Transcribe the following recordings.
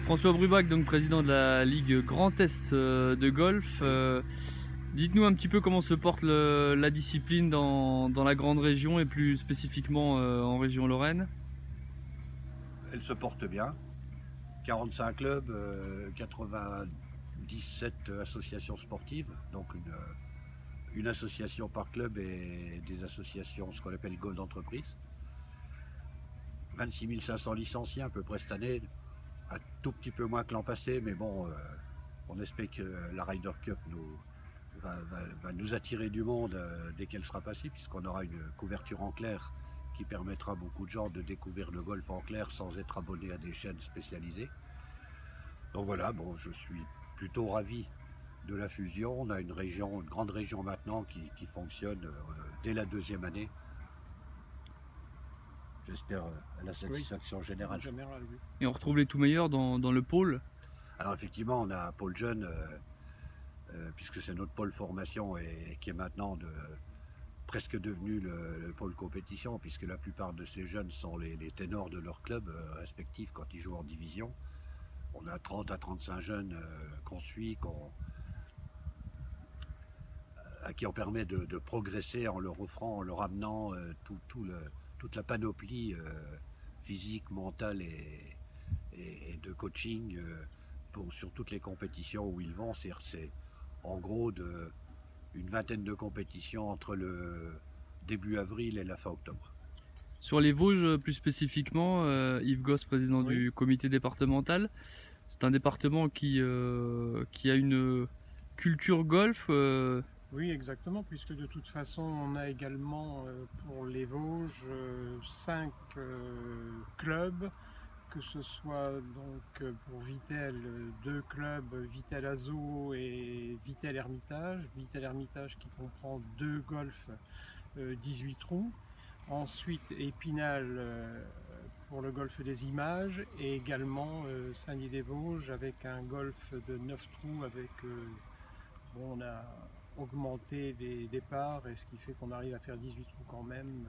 François Brubac, donc président de la Ligue Grand Est de golf. Dites-nous un petit peu comment se porte la discipline dans la grande région et plus spécifiquement en région Lorraine. Elle se porte bien. 45 clubs, 97 associations sportives, donc une association par club et des associations, ce qu'on appelle golf d'entreprise. 26 500 licenciés à peu près cette année, un tout petit peu moins que l'an passé, mais bon, on espère que la Ryder Cup va nous attirer du monde dès qu'elle sera passée, puisqu'on aura une couverture en clair qui permettra à beaucoup de gens de découvrir le golf en clair sans être abonnés à des chaînes spécialisées. Donc voilà, bon, je suis plutôt ravi de la fusion. On a une grande région maintenant qui fonctionne dès la deuxième année. J'espère à la satisfaction générale. Oui. Et on retrouve les tout meilleurs dans le pôle. Alors effectivement, on a un pôle jeune, puisque c'est notre pôle formation et qui est maintenant presque devenu le pôle compétition, puisque la plupart de ces jeunes sont les ténors de leur club respectifs quand ils jouent en division. On a 30 à 35 jeunes qu'on suit, à qui on permet de progresser en leur offrant, en leur amenant toute la panoplie physique, mentale et de coaching sur toutes les compétitions où ils vont. C'est en gros une vingtaine de compétitions entre le début avril et la fin octobre. Sur les Vosges plus spécifiquement, Yves Gosse, président du comité départemental, c'est un département qui a une culture golf. Oui, exactement, puisque de toute façon, on a également pour les Vosges 5 clubs, que ce soit donc pour Vitel 2 clubs, Vitel Azo et Vitel Hermitage. Vitel Hermitage qui comprend 2 golfs 18 trous. Ensuite Épinal pour le golf des images et également Saint-Denis-des-Vosges avec un golf de 9 trous avec on a augmenté des départs et ce qui fait qu'on arrive à faire 18 trous quand même,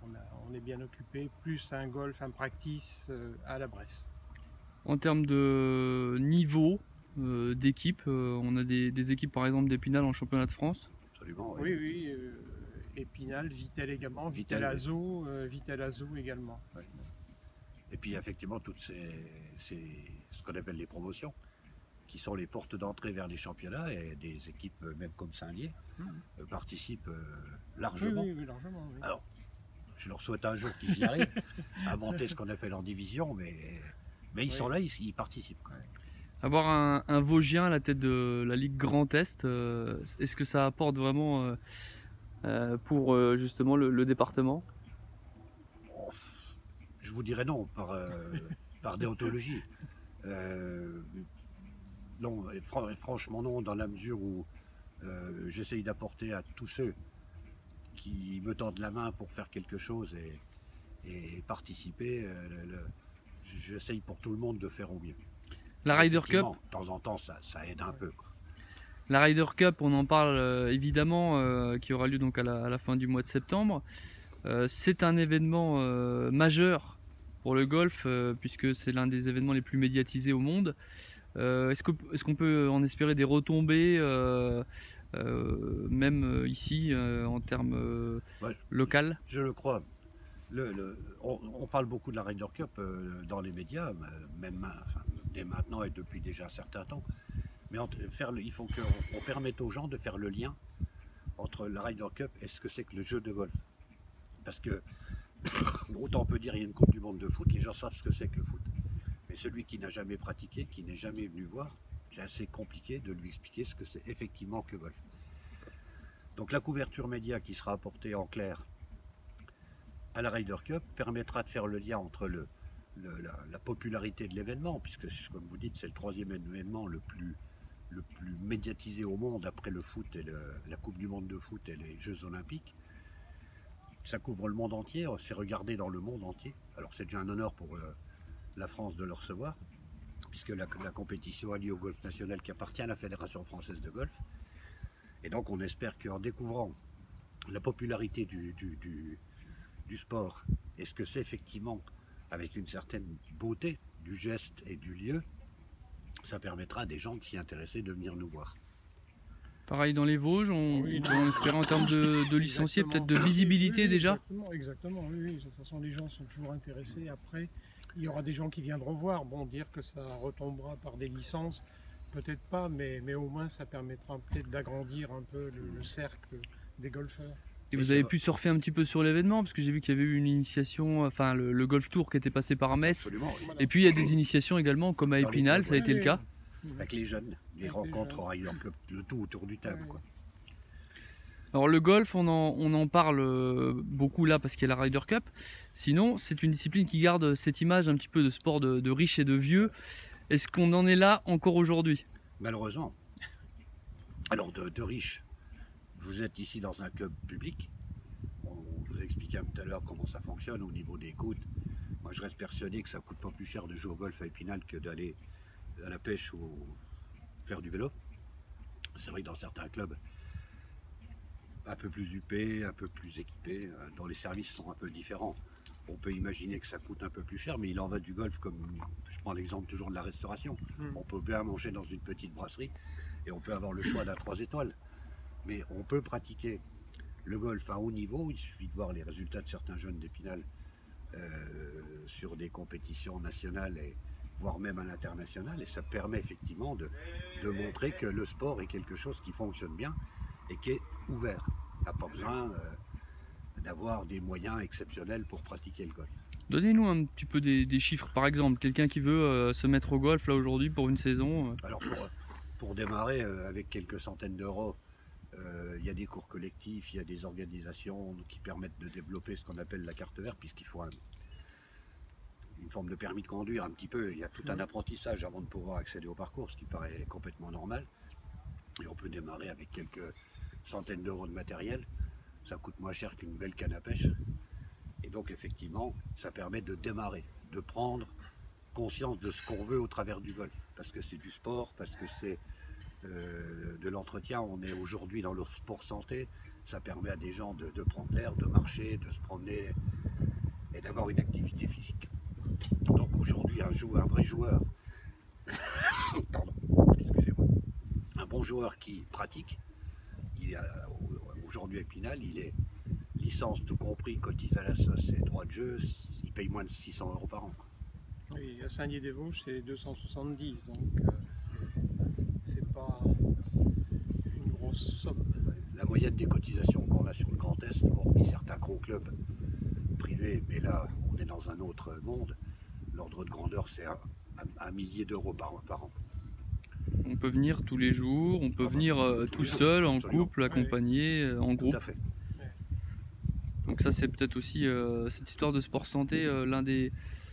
donc on est bien occupé, plus un golf, un practice à la Bresse. En termes de niveau d'équipe, on a des équipes par exemple d'Épinal en championnat de France. Absolument. Oui, Épinal, Vitel également, Vitel Azo également. Ouais. Et puis effectivement, toutes ce qu'on appelle les promotions, qui sont les portes d'entrée vers les championnats, et des équipes même comme Saint-Lié participent largement. Oui, largement. Oui. Alors, je leur souhaite un jour qu'ils y arrivent, à monter ce qu'on appelle en division, mais ils sont là, ils participent. Quand même. Avoir un Vosgien à la tête de la Ligue Grand Est, est-ce que ça apporte vraiment pour justement le département? Je vous dirais non, par déontologie. Non, franchement non, dans la mesure où j'essaye d'apporter à tous ceux qui me tendent la main pour faire quelque chose et participer, j'essaye pour tout le monde de faire au mieux. La Ryder Cup, de temps en temps, ça aide un peu. Quoi. La Ryder Cup, on en parle évidemment, qui aura lieu donc à la fin du mois de septembre. C'est un événement majeur pour le golf, puisque c'est l'un des événements les plus médiatisés au monde. Est-ce qu'on peut en espérer des retombées, même ici, en termes local? Je le crois. On parle beaucoup de la Ryder Cup dans les médias, même dès maintenant et depuis déjà un certain temps. Mais il faut qu'on permette aux gens de faire le lien entre la Ryder Cup et ce que c'est que le jeu de golf. Parce que, autant on peut dire qu'il y a une Coupe du Monde de foot, les gens savent ce que c'est que le foot. Mais celui qui n'a jamais pratiqué, qui n'est jamais venu voir, c'est assez compliqué de lui expliquer ce que c'est effectivement que le golf. Donc la couverture média qui sera apportée en clair à la Ryder Cup permettra de faire le lien entre la popularité de l'événement, puisque comme vous dites, c'est le 3e événement le plus médiatisé au monde après le foot et la Coupe du Monde de foot et les Jeux Olympiques. Ça couvre le monde entier, c'est regardé dans le monde entier. Alors c'est déjà un honneur pour la France de le recevoir, puisque la compétition a lieu au Golf National qui appartient à la Fédération Française de Golf. Et donc on espère qu'en découvrant la popularité du sport et ce que c'est effectivement avec une certaine beauté du geste et du lieu, ça permettra à des gens de s'y intéresser, de venir nous voir. Pareil dans les Vosges, on Oui, peut en espérer en termes de licenciés, peut-être de visibilité Oui, déjà. Exactement, oui, oui. De toute façon, les gens sont toujours intéressés. Après, il y aura des gens qui viendront voir. Bon, dire que ça retombera par des licences, peut-être pas, mais au moins ça permettra peut-être d'agrandir un peu le cercle des golfeurs. Et vous avez pu surfer un petit peu sur l'événement, parce que j'ai vu qu'il y avait eu une initiation, enfin le Golf Tour qui était passé par Metz. Absolument, oui. Et puis il y a des initiations également, comme à Dans les Épinal, clubs, ça a été le cas. Avec les jeunes, les Avec les rencontres jeunes. Ryder Cup, le tout autour du table. Ouais. Quoi. Alors le golf, on en parle beaucoup là parce qu'il y a la Ryder Cup. Sinon, c'est une discipline qui garde cette image un petit peu de sport de riches et de vieux. Est-ce qu'on en est là encore aujourd'hui? Malheureusement. Alors de riches, vous êtes ici dans un club public. On vous a expliqué tout à l'heure comment ça fonctionne au niveau des coûts. Moi je reste persuadé que ça ne coûte pas plus cher de jouer au golf à Épinal que d'aller à la pêche ou faire du vélo. C'est vrai que dans certains clubs un peu plus huppés, un peu plus équipés, dont les services sont un peu différents, on peut imaginer que ça coûte un peu plus cher, mais il en va du golf comme, je prends l'exemple toujours de la restauration. On peut bien manger dans une petite brasserie et on peut avoir le choix d'un 3 étoiles. Mais on peut pratiquer le golf à haut niveau, il suffit de voir les résultats de certains jeunes d'Épinal sur des compétitions nationales et voire même à l'international, et ça permet effectivement de montrer que le sport est quelque chose qui fonctionne bien et qui est ouvert. Il n'y a pas besoin d'avoir des moyens exceptionnels pour pratiquer le golf. Donnez-nous un petit peu des chiffres, par exemple, quelqu'un qui veut se mettre au golf là aujourd'hui pour une saison. Alors pour démarrer avec quelques centaines d'euros, il y a des cours collectifs, il y a des organisations qui permettent de développer ce qu'on appelle la carte verte, puisqu'il faut une forme de permis de conduire un petit peu. Il y a tout un apprentissage avant de pouvoir accéder au parcours, ce qui paraît complètement normal. Et on peut démarrer avec quelques centaines d'euros de matériel. Ça coûte moins cher qu'une belle canne à pêche. Et donc effectivement, ça permet de démarrer, de prendre conscience de ce qu'on veut au travers du golf. Parce que c'est du sport, parce que c'est de l'entretien. On est aujourd'hui dans le sport santé. Ça permet à des gens de prendre l'air, de marcher, de se promener et d'avoir une activité physique. Donc aujourd'hui, un vrai joueur, pardon, excusez-moi, un bon joueur qui pratique, il est aujourd'hui à Épinal, il est licence tout compris, cotise à la sauce et droit de jeu, il paye moins de 600 euros par an. Oui, à Saint-Dié-des-Vosges, c'est 270, donc c'est pas une grosse somme. La moyenne des cotisations qu'on a sur le Grand Est, hormis certains gros clubs privés, mais là on est dans un autre monde, l'ordre de grandeur c'est un millier d'euros par an. On peut venir tous les jours, on peut venir tout seul, en absolument. couple, accompagné, en Tout groupe. à fait. Donc ça c'est peut-être aussi cette histoire de sport santé, l'un des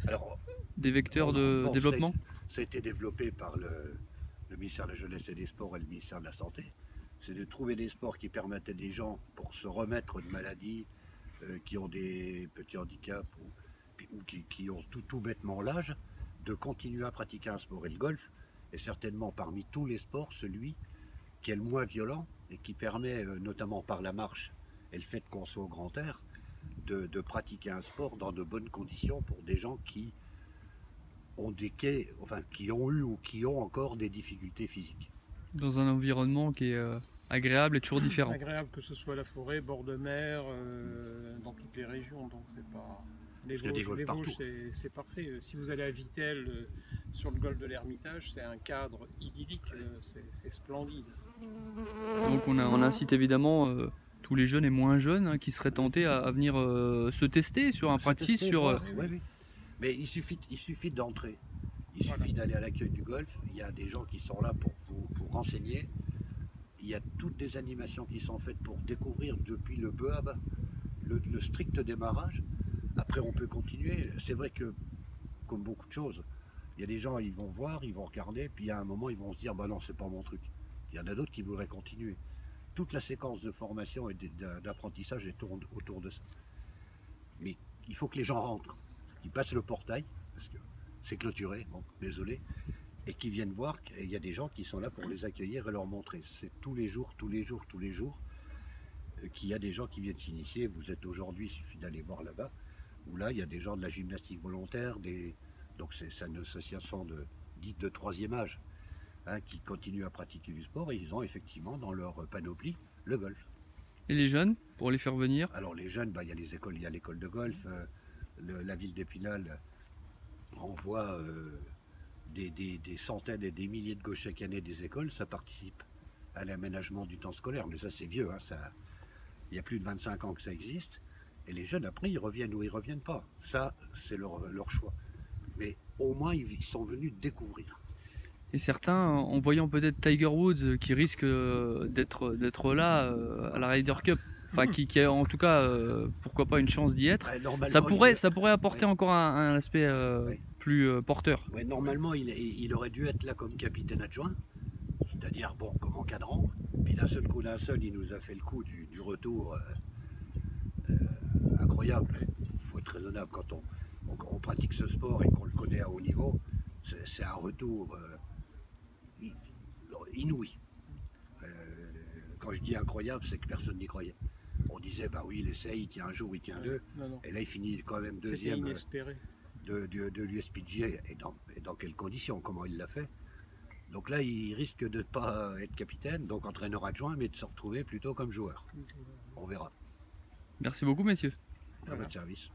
Alors, vecteurs de bon, développement. Ça a été développé par le ministère de la Jeunesse et des Sports et le ministère de la Santé. C'est de trouver des sports qui permettent à des gens, pour se remettre de maladies, qui ont des petits handicaps ou qui ont tout bêtement l'âge, de continuer à pratiquer un sport. Et le golf est certainement parmi tous les sports celui qui est le moins violent et qui permet, notamment par la marche et le fait qu'on soit au grand air, de pratiquer un sport dans de bonnes conditions pour des gens qui ont qui ont eu ou qui ont encore des difficultés physiques. Dans un environnement qui est agréable et toujours différent. Agréable que ce soit la forêt, bord de mer, dans toutes les régions, donc c'est pas... Les Vosges, c'est parfait. Si vous allez à Vittel, sur le golfe de l'Ermitage, c'est un cadre idyllique, c'est splendide. Donc on incite évidemment tous les jeunes et moins jeunes qui seraient tentés à venir se tester sur un practice. Oui. Mais il suffit d'entrer. Il suffit d'aller à l'accueil du golf. Il y a des gens qui sont là pour vous renseigner. Il y a toutes des animations qui sont faites pour découvrir depuis le bas à bas, le strict démarrage. Après, on peut continuer. C'est vrai que, comme beaucoup de choses, il y a des gens, ils vont voir, ils vont regarder, puis à un moment, ils vont se dire, bah non, c'est pas mon truc. Il y en a d'autres qui voudraient continuer. Toute la séquence de formation et d'apprentissage tourne autour de ça. Mais il faut que les gens rentrent, qu'ils passent le portail, parce que c'est clôturé, bon, désolé, et qu'ils viennent voir qu'il y a des gens qui sont là pour les accueillir et leur montrer. C'est tous les jours, qu'il y a des gens qui viennent s'initier. Vous êtes aujourd'hui, il suffit d'aller voir là-bas, où là, il y a des gens de la gymnastique volontaire, donc c'est une association dite de troisième âge, hein, qui continuent à pratiquer du sport, et ils ont effectivement dans leur panoplie le golf. Et les jeunes, pour les faire venir? Alors les jeunes, bah, il y a les écoles, il y a l'école de golf, la ville d'Épinal envoie des centaines et des milliers de gosses chaque année des écoles, ça participe à l'aménagement du temps scolaire, mais ça c'est vieux, hein, il y a plus de 25 ans que ça existe, et les jeunes après ils reviennent ou ils reviennent pas, ça c'est leur choix, mais au moins ils sont venus découvrir. Et certains, en voyant peut-être Tiger Woods qui risque d'être là à la Ryder Cup, enfin qui a en tout cas, pourquoi pas une chance d'y être, Ouais, ça pourrait apporter encore un aspect plus porteur. Ouais, normalement il aurait dû être là comme capitaine adjoint, c'est-à-dire bon comme encadrant, puis d'un seul, il nous a fait le coup du retour incroyable. Il faut être raisonnable quand on pratique ce sport et qu'on le connaît à haut niveau, c'est un retour inouï. Quand je dis incroyable, c'est que personne n'y croyait. On disait, bah oui, il essaye, il tient un jour, il tient deux, et là il finit quand même deuxième de l'USPGA, et dans quelles conditions, comment il l'a fait. Donc là, il risque de ne pas être capitaine, donc entraîneur adjoint, mais de se retrouver plutôt comme joueur. On verra. Merci beaucoup, messieurs. À votre service.